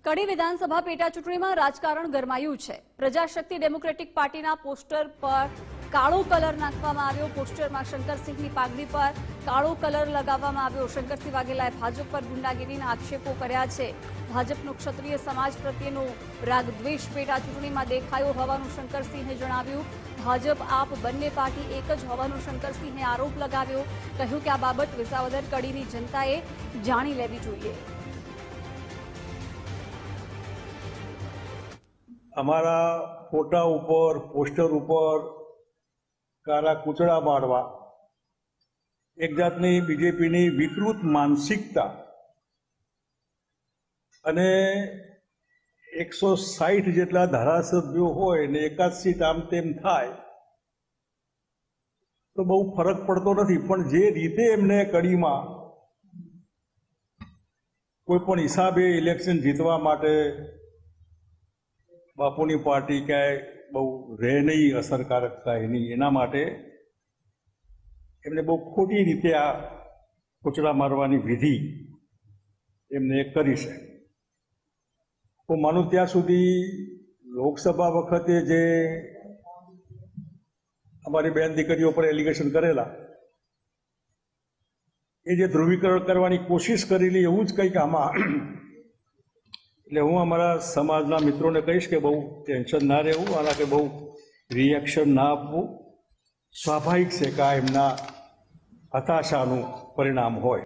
કડી વિધાનસભા પેટા ચૂંટણીમાં રાજકારણ ગરમાયું છે। પ્રજાશક્તિ ડેમોક્રેટિક પાર્ટીના પોસ્ટર પર કાળો કલર નાખવામાં આવ્યો। પોસ્ટરમાં શંકરસિંહની પાઘડી પર કાળો કલર લગાવવામાં આવ્યો। શંકરસિંહ વાઘેલાએ ભાજપ પર ગુંડાગીરીના આક્ષેપો કર્યા છે। ભાજપનો ક્ષત્રિય સમાજ પ્રત્યેનો રાગદ્વેષ પેટા ચૂંટણીમાં દેખાયો હોવાનું શંકરસિંહે જણાવ્યું। ભાજપ આપ બંને પાર્ટી એક જ હોવાનો શંકરસિંહે આરોપ લગાવ્યો। કહ્યું કે આ બાબત વિસાવદર કડીની જનતાએ જાણી લેવી જોઈએ। અમારા ફોટા ઉપર પોસ્ટર ઉપર કાળા કૂચડા મારવા એક જાતની બીજેપીની વિકૃત માનસિકતા અને 160 જેટલા ધારાસભ્યો હોય ને એકાદ સીટ આમ તેમ થાય તો બહુ ફરક પડતો નથી, પણ જે રીતે એમને કડીમાં કોઈ પણ હિસાબે ઇલેક્શન જીતવા માટે બાપુની પાર્ટી ક્યાંય બહુ રહે નહીં અસરકારકતા એની, એના માટે એમને બહુ ખોટી રીતે આ કૂચડા મારવાની વિધિ એમને કરી છે। હું માનું ત્યાં સુધી લોકસભા વખતે જે અમારી બેન દીકરીઓ પર એલિગેશન કરેલા એ જે ધ્રુવીકરણ કરવાની કોશિશ કરેલી એવું જ કંઈક આમાં, એટલે હું અમારા સમાજના મિત્રોને કહીશ કે બહુ ટેન્શન ના રહેવું આના, કે બહુ રિએક્શન ના આપવું। સ્વાભાવિક છે કે આ એમના હતાશાનું પરિણામ હોય।